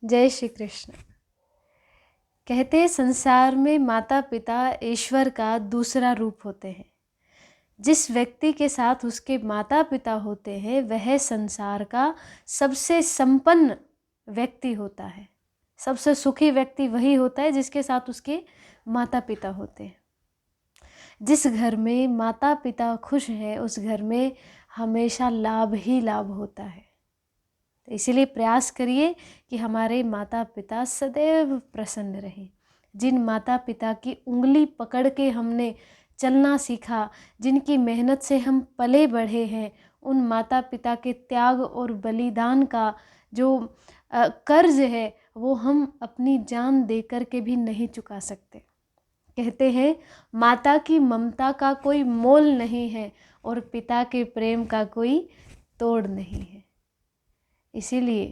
जय श्री कृष्ण। कहते हैं संसार में माता पिता ईश्वर का दूसरा रूप होते हैं। जिस व्यक्ति के साथ उसके माता पिता होते हैं वह संसार का सबसे संपन्न व्यक्ति होता है। सबसे सुखी व्यक्ति वही होता है जिसके साथ उसके माता पिता होते हैं। जिस घर में माता पिता खुश है उस घर में हमेशा लाभ ही लाभ होता है। तो इसीलिए प्रयास करिए कि हमारे माता पिता सदैव प्रसन्न रहें। जिन माता पिता की उंगली पकड़ के हमने चलना सीखा, जिनकी मेहनत से हम पले बढ़े हैं, उन माता पिता के त्याग और बलिदान का जो कर्ज है वो हम अपनी जान दे कर के भी नहीं चुका सकते। कहते हैं माता की ममता का कोई मोल नहीं है और पिता के प्रेम का कोई तोड़ नहीं है। इसीलिए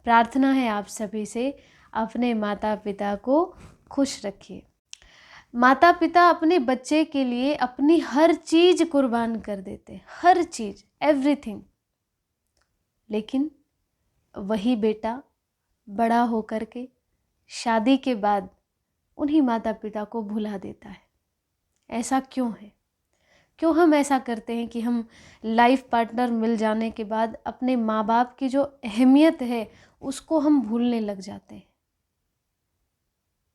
प्रार्थना है आप सभी से, अपने माता पिता को खुश रखिए। माता पिता अपने बच्चे के लिए अपनी हर चीज़ कुर्बान कर देते हैं, हर चीज़, एवरीथिंग। लेकिन वही बेटा बड़ा होकर के शादी के बाद उन्हीं माता पिता को भुला देता है। ऐसा क्यों है? क्यों हम ऐसा करते हैं कि हम लाइफ पार्टनर मिल जाने के बाद अपने माँ बाप की जो अहमियत है उसको हम भूलने लग जाते हैं।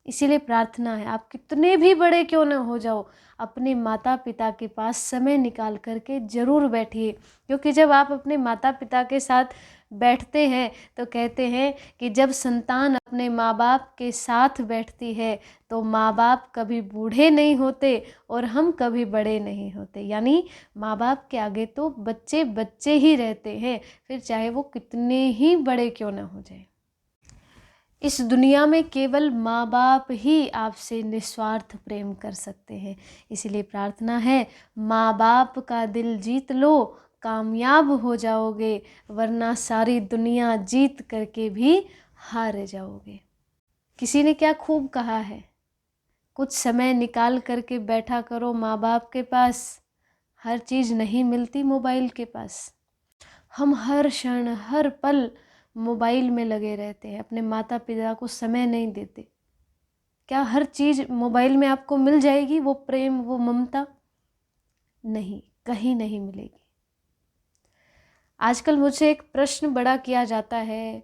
इसीलिए प्रार्थना है, आप कितने भी बड़े क्यों न हो जाओ, अपने माता पिता के पास समय निकाल करके ज़रूर बैठिए। क्योंकि जब आप अपने माता पिता के साथ बैठते हैं तो कहते हैं कि जब संतान अपने माँ बाप के साथ बैठती है तो माँ बाप कभी बूढ़े नहीं होते और हम कभी बड़े नहीं होते। यानी माँ बाप के आगे तो बच्चे बच्चे ही रहते हैं, फिर चाहे वो कितने ही बड़े क्यों न हो जाए। इस दुनिया में केवल माँ बाप ही आपसे निस्वार्थ प्रेम कर सकते हैं। इसलिए प्रार्थना है, माँ बाप का दिल जीत लो, कामयाब हो जाओगे, वरना सारी दुनिया जीत करके भी हार जाओगे। किसी ने क्या खूब कहा है, कुछ समय निकाल करके बैठा करो माँ बाप के पास, हर चीज़ नहीं मिलती मोबाइल के पास। हम हर क्षण हर पल मोबाइल में लगे रहते हैं, अपने माता पिता को समय नहीं देते। क्या हर चीज़ मोबाइल में आपको मिल जाएगी? वो प्रेम, वो ममता नहीं, कहीं नहीं मिलेगी। आजकल मुझसे एक प्रश्न बड़ा किया जाता है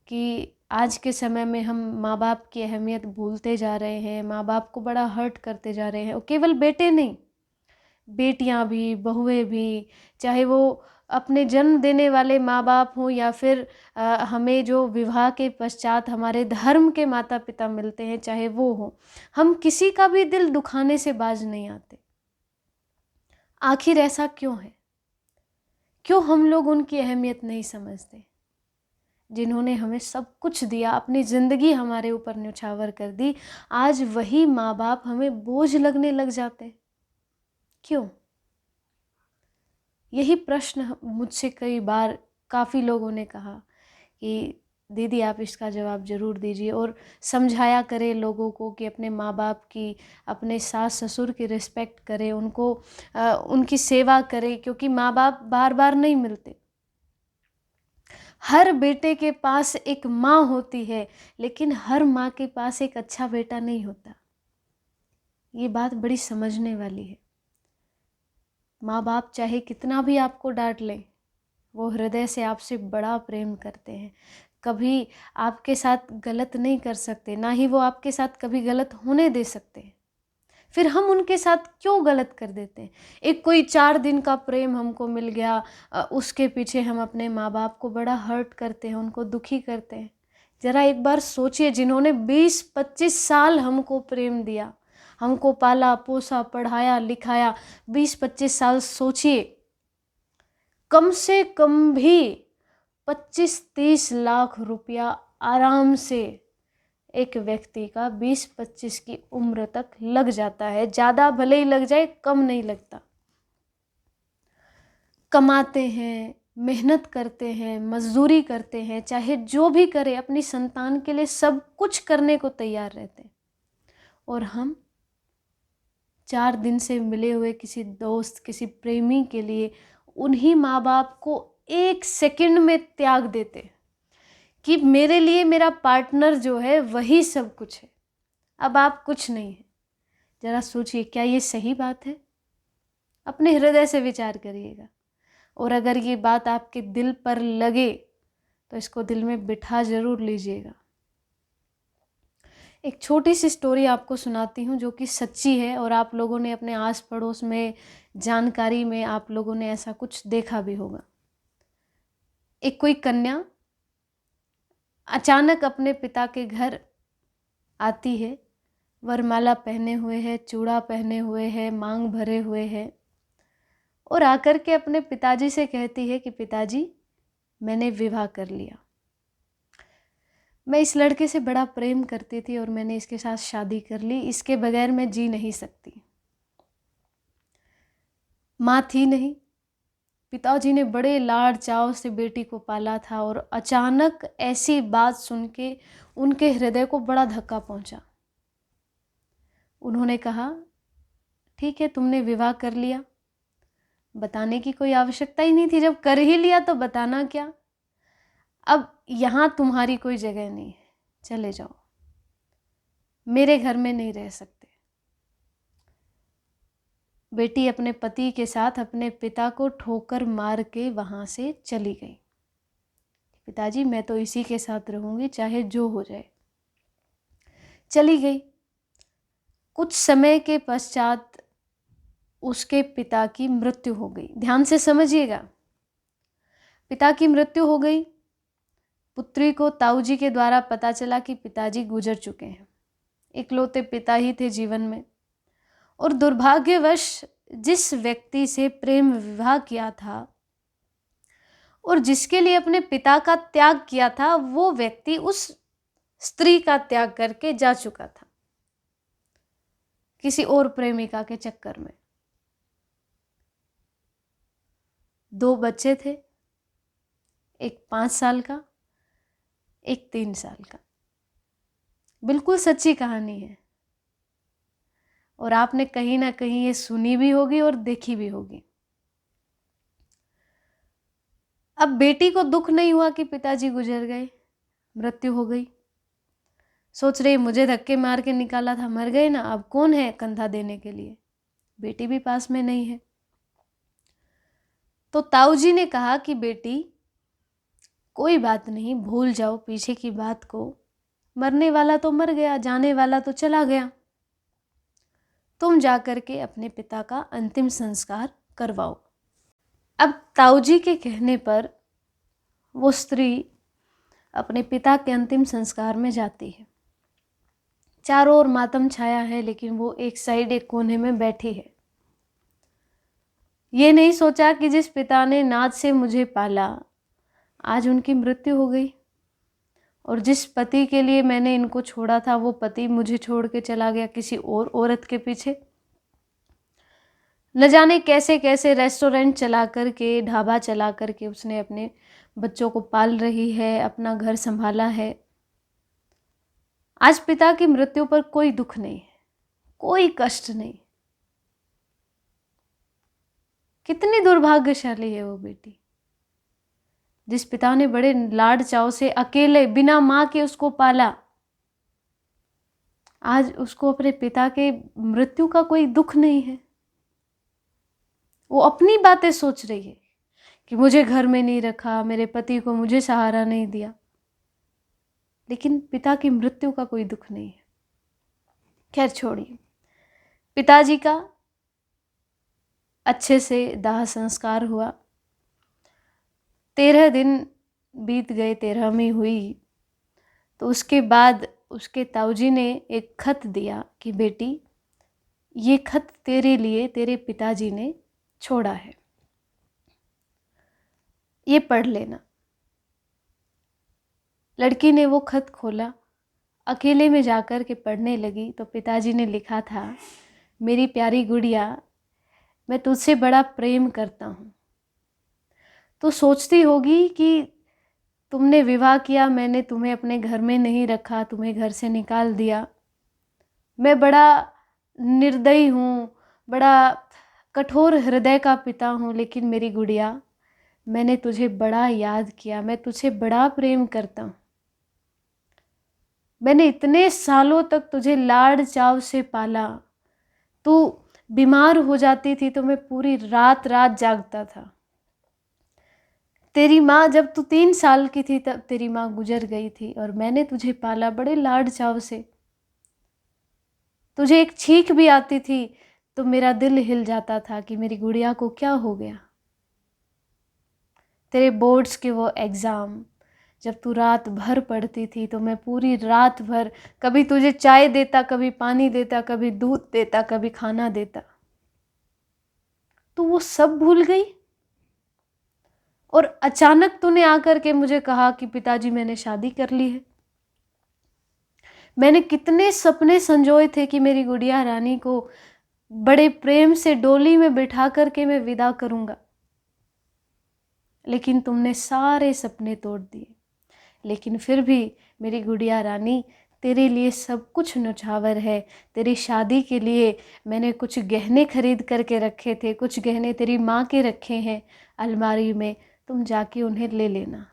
कि आज के समय में हम माँ बाप की अहमियत भूलते जा रहे हैं, माँ बाप को बड़ा हर्ट करते जा रहे हैं। और केवल बेटे नहीं, बेटियां भी, बहुएं भी, चाहे वो अपने जन्म देने वाले माँ बाप हों या फिर हमें जो विवाह के पश्चात हमारे धर्म के माता पिता मिलते हैं, चाहे वो हों, हम किसी का भी दिल दुखाने से बाज नहीं आते। आखिर ऐसा क्यों है? क्यों हम लोग उनकी अहमियत नहीं समझते, जिन्होंने हमें सब कुछ दिया, अपनी ज़िंदगी हमारे ऊपर न्यौछावर कर दी। आज वही माँ बाप हमें बोझ लगने लग जाते। क्यों? यही प्रश्न मुझसे कई बार काफ़ी लोगों ने कहा कि दीदी आप इसका जवाब ज़रूर दीजिए और समझाया करें लोगों को कि अपने माँ बाप की, अपने सास ससुर की रिस्पेक्ट करें, उनको उनकी सेवा करें, क्योंकि माँ बाप बार बार नहीं मिलते। हर बेटे के पास एक माँ होती है, लेकिन हर माँ के पास एक अच्छा बेटा नहीं होता। ये बात बड़ी समझने वाली है। माँ बाप चाहे कितना भी आपको डांट लें, वो हृदय से आपसे बड़ा प्रेम करते हैं। कभी आपके साथ गलत नहीं कर सकते, ना ही वो आपके साथ कभी गलत होने दे सकते। फिर हम उनके साथ क्यों गलत कर देते हैं? एक कोई 4 दिन का प्रेम हमको मिल गया, उसके पीछे हम अपने माँ बाप को बड़ा हर्ट करते हैं, उनको दुखी करते हैं। ज़रा एक बार सोचिए, जिन्होंने 20-25 साल हमको प्रेम दिया, हमको पाला पोसा पढ़ाया लिखाया, 20-25 साल, सोचिए कम से कम भी 25-30 लाख रुपया आराम से एक व्यक्ति का 20-25 की उम्र तक लग जाता है। ज़्यादा भले ही लग जाए, कम नहीं लगता। कमाते हैं, मेहनत करते हैं, मजदूरी करते हैं, चाहे जो भी करें, अपनी संतान के लिए सब कुछ करने को तैयार रहते हैं। और हम 4 दिन से मिले हुए किसी दोस्त, किसी प्रेमी के लिए उन्हीं माँ बाप को 1 सेकंड में त्याग देते। कि मेरे लिए मेरा पार्टनर जो है वही सब कुछ है, अब आप कुछ नहीं है। ज़रा सोचिए, क्या ये सही बात है? अपने हृदय से विचार करिएगा, और अगर ये बात आपके दिल पर लगे तो इसको दिल में बिठा ज़रूर लीजिएगा। एक छोटी सी स्टोरी आपको सुनाती हूँ जो कि सच्ची है, और आप लोगों ने अपने आस पड़ोस में, जानकारी में आप लोगों ने ऐसा कुछ देखा भी होगा। एक कोई कन्या अचानक अपने पिता के घर आती है, वरमाला पहने हुए है, चूड़ा पहने हुए है, मांग भरे हुए है, और आकर के अपने पिताजी से कहती है कि पिताजी, मैंने विवाह कर लिया। मैं इस लड़के से बड़ा प्रेम करती थी और मैंने इसके साथ शादी कर ली, इसके बगैर मैं जी नहीं सकती। माँ थी नहीं, पिताजी ने बड़े लाड़ चाव से बेटी को पाला था, और अचानक ऐसी बात सुन के उनके हृदय को बड़ा धक्का पहुंचा। उन्होंने कहा, ठीक है, तुमने विवाह कर लिया, बताने की कोई आवश्यकता ही नहीं थी, जब कर ही लिया तो बताना क्या। अब यहाँ तुम्हारी कोई जगह नहीं है, चले जाओ, मेरे घर में नहीं रह सकते। बेटी अपने पति के साथ अपने पिता को ठोकर मार के वहाँ से चली गई। पिताजी, मैं तो इसी के साथ रहूँगी, चाहे जो हो जाए। चली गई। कुछ समय के पश्चात उसके पिता की मृत्यु हो गई। ध्यान से समझिएगा, पिता की मृत्यु हो गई। पुत्री को ताऊजी के द्वारा पता चला कि पिताजी गुजर चुके हैं। इकलौते पिता ही थे जीवन में, और दुर्भाग्यवश जिस व्यक्ति से प्रेम विवाह किया था और जिसके लिए अपने पिता का त्याग किया था, वो व्यक्ति उस स्त्री का त्याग करके जा चुका था किसी और प्रेमिका के चक्कर में। 2 बच्चे थे, एक 5 साल का, एक 3 साल का। बिल्कुल सच्ची कहानी है, और आपने कहीं ना कहीं ये सुनी भी होगी और देखी भी होगी। अब बेटी को दुख नहीं हुआ कि पिताजी गुजर गए, मृत्यु हो गई। सोच रही, मुझे धक्के मार के निकाला था, मर गए ना, अब कौन है कंधा देने के लिए। बेटी भी पास में नहीं है। तो ताऊजी ने कहा कि बेटी, कोई बात नहीं, भूल जाओ पीछे की बात को, मरने वाला तो मर गया, जाने वाला तो चला गया, तुम जाकर के अपने पिता का अंतिम संस्कार करवाओ। अब ताऊजी के कहने पर वो स्त्री अपने पिता के अंतिम संस्कार में जाती है। चारों ओर मातम छाया है, लेकिन वो एक साइड, एक कोने में बैठी है। ये नहीं सोचा कि जिस पिता ने नाद से मुझे पाला, आज उनकी मृत्यु हो गई, और जिस पति के लिए मैंने इनको छोड़ा था, वो पति मुझे छोड़ के चला गया किसी और औरत के पीछे। न जाने कैसे कैसे रेस्टोरेंट चला करके, ढाबा चला करके उसने अपने बच्चों को पाल रही है, अपना घर संभाला है। आज पिता की मृत्यु पर कोई दुख नहीं है, कोई कष्ट नहीं। कितनी दुर्भाग्यशाली है वो बेटी, जिस पिता ने बड़े लाड चाव से अकेले बिना मां के उसको पाला। आज उसको अपने पिता के मृत्यु का कोई दुख नहीं है। वो अपनी बातें सोच रही है कि मुझे घर में नहीं रखा, मेरे पति को मुझे सहारा नहीं दिया, लेकिन पिता की मृत्यु का कोई दुख नहीं है। खैर छोड़िए, पिताजी का अच्छे से दाह संस्कार हुआ। 13 दिन बीत गए, 13वीं हुई तो उसके बाद उसके ताऊजी ने एक खत दिया कि बेटी, ये खत तेरे लिए तेरे पिताजी ने छोड़ा है, ये पढ़ लेना। लड़की ने वो खत खोला, अकेले में जाकर के पढ़ने लगी तो पिताजी ने लिखा था, मेरी प्यारी गुड़िया, मैं तुझसे बड़ा प्रेम करता हूँ। तो सोचती होगी कि तुमने विवाह किया, मैंने तुम्हें अपने घर में नहीं रखा, तुम्हें घर से निकाल दिया, मैं बड़ा निर्दयी हूँ, बड़ा कठोर हृदय का पिता हूँ, लेकिन मेरी गुड़िया, मैंने तुझे बड़ा याद किया, मैं तुझे बड़ा प्रेम करता हूँ। मैंने इतने सालों तक तुझे लाड चाव से पाला। तू बीमार हो जाती थी तो मैं पूरी रात रात जागता था। तेरी माँ, जब तू 3 साल की थी तब तेरी माँ गुजर गई थी और मैंने तुझे पाला बड़े लाड चाव से। तुझे एक छींक भी आती थी तो मेरा दिल हिल जाता था कि मेरी गुड़िया को क्या हो गया। तेरे बोर्ड्स के वो एग्ज़ाम, जब तू रात भर पढ़ती थी तो मैं पूरी रात भर कभी तुझे चाय देता, कभी पानी देता, कभी दूध देता, कभी खाना देता। तू वो सब भूल गई और अचानक तूने आकर के मुझे कहा कि पिताजी मैंने शादी कर ली है। मैंने कितने सपने संजोए थे कि मेरी गुड़िया रानी को बड़े प्रेम से डोली में बिठा करके मैं विदा करूंगा, लेकिन तुमने सारे सपने तोड़ दिए। लेकिन फिर भी मेरी गुड़िया रानी, तेरे लिए सब कुछ न्योछावर है। तेरी शादी के लिए मैंने कुछ गहने खरीद करके रखे थे, कुछ गहने तेरी माँ के रखे हैं अलमारी में, तुम जाके उन्हें ले लेना।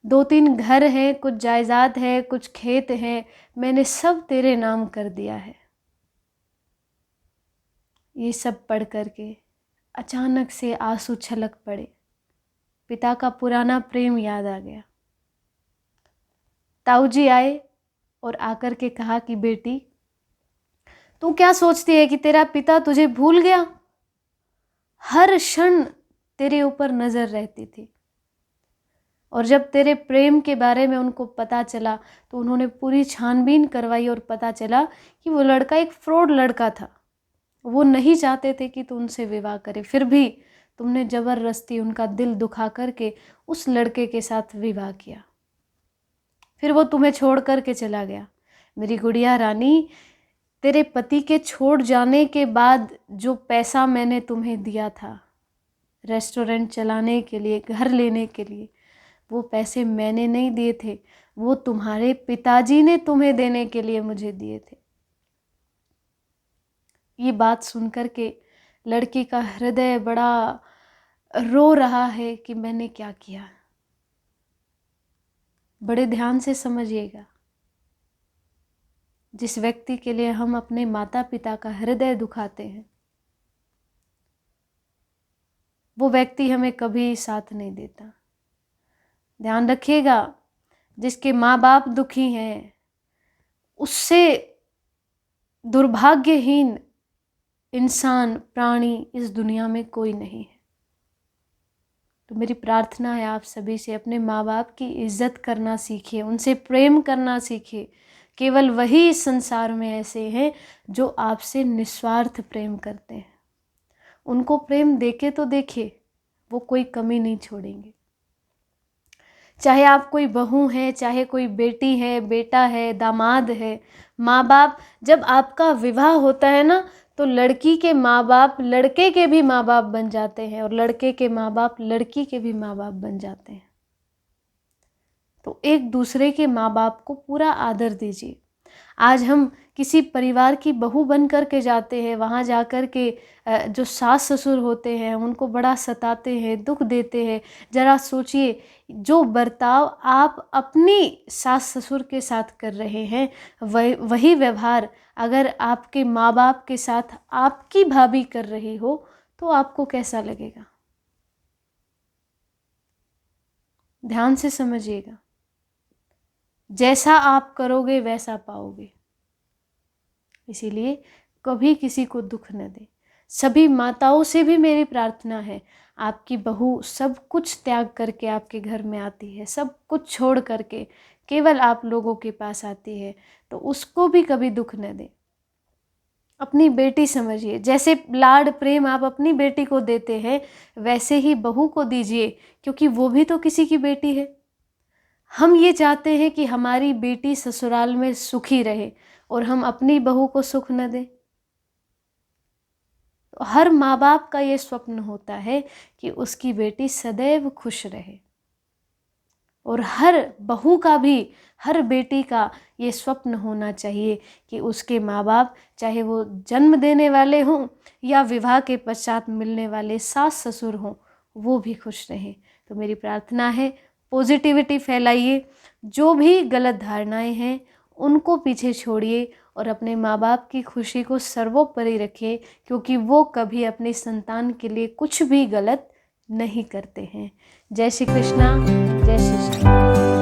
2-3 घर हैं, कुछ जायदाद है, कुछ खेत हैं, मैंने सब तेरे नाम कर दिया है। ये सब पढ़ करके अचानक से आंसू छलक पड़े। पिता का पुराना प्रेम याद आ गया। ताऊ जी आए और आकर के कहा कि बेटी, तू क्या सोचती है कि तेरा पिता तुझे भूल गया? हर क्षण तेरे ऊपर नजर रहती थी। और जब तेरे प्रेम के बारे में उनको पता चला तो उन्होंने पूरी छानबीन करवाई और पता चला कि वो लड़का एक फ्रॉड लड़का था। वो नहीं चाहते थे कि तू उनसे विवाह करे, फिर भी तुमने ज़बरदस्ती उनका दिल दुखा करके उस लड़के के साथ विवाह किया। फिर वो तुम्हें छोड़ करके चला गया। मेरी गुड़िया रानी, तेरे पति के छोड़ जाने के बाद जो पैसा मैंने तुम्हें दिया था रेस्टोरेंट चलाने के लिए, घर लेने के लिए, वो पैसे मैंने नहीं दिए थे, वो तुम्हारे पिताजी ने तुम्हें देने के लिए मुझे दिए थे। ये बात सुनकर के लड़की का हृदय बड़ा रो रहा है कि मैंने क्या किया। बड़े ध्यान से समझिएगा, जिस व्यक्ति के लिए हम अपने माता पिता का हृदय दुखाते हैं वो व्यक्ति हमें कभी साथ नहीं देता। ध्यान रखिएगा, जिसके माँ बाप दुखी हैं उससे दुर्भाग्यहीन इंसान, प्राणी इस दुनिया में कोई नहीं है। तो मेरी प्रार्थना है आप सभी से, अपने माँ बाप की इज्जत करना सीखिए, उनसे प्रेम करना सीखिए। केवल वही इस संसार में ऐसे हैं जो आपसे निस्वार्थ प्रेम करते हैं। उनको प्रेम देके तो देखिए, वो कोई कमी नहीं छोड़ेंगे। चाहे आप कोई बहू है, चाहे कोई बेटी है, बेटा है, दामाद है, माँ बाप, जब आपका विवाह होता है ना तो लड़की के माँ बाप लड़के के भी माँ बाप बन जाते हैं और लड़के के माँ बाप लड़की के भी माँ बाप बन जाते हैं। तो एक दूसरे के माँ बाप को पूरा आदर दीजिए। आज हम किसी परिवार की बहू बन कर के जाते हैं, वहाँ जा कर के जो सास ससुर होते हैं उनको बड़ा सताते हैं, दुख देते हैं। ज़रा सोचिए, जो बर्ताव आप अपनी सास ससुर के साथ कर रहे हैं वही व्यवहार अगर आपके माँ बाप के साथ आपकी भाभी कर रही हो तो आपको कैसा लगेगा? ध्यान से समझिएगा, जैसा आप करोगे वैसा पाओगे। इसीलिए कभी किसी को दुख न दे। सभी माताओं से भी मेरी प्रार्थना है, आपकी बहू सब कुछ त्याग करके आपके घर में आती है, सब कुछ छोड़ करके केवल आप लोगों के पास आती है, तो उसको भी कभी दुख न दे। अपनी बेटी समझिए, जैसे लाड प्रेम आप अपनी बेटी को देते हैं वैसे ही बहू को दीजिए, क्योंकि वो भी तो किसी की बेटी है। हम ये चाहते हैं कि हमारी बेटी ससुराल में सुखी रहे और हम अपनी बहू को सुख न दें। तो हर माँ बाप का ये स्वप्न होता है कि उसकी बेटी सदैव खुश रहे, और हर बहू का भी, हर बेटी का ये स्वप्न होना चाहिए कि उसके माँ बाप, चाहे वो जन्म देने वाले हों या विवाह के पश्चात मिलने वाले सास ससुर हों, वो भी खुश रहें। तो मेरी प्रार्थना है, पॉजिटिविटी फैलाइए। जो भी गलत धारणाएं हैं उनको पीछे छोड़िए और अपने माँ बाप की खुशी को सर्वोपरि रखिए, क्योंकि वो कभी अपनी संतान के लिए कुछ भी गलत नहीं करते हैं। जय श्री कृष्णा, जय श्री श्याम।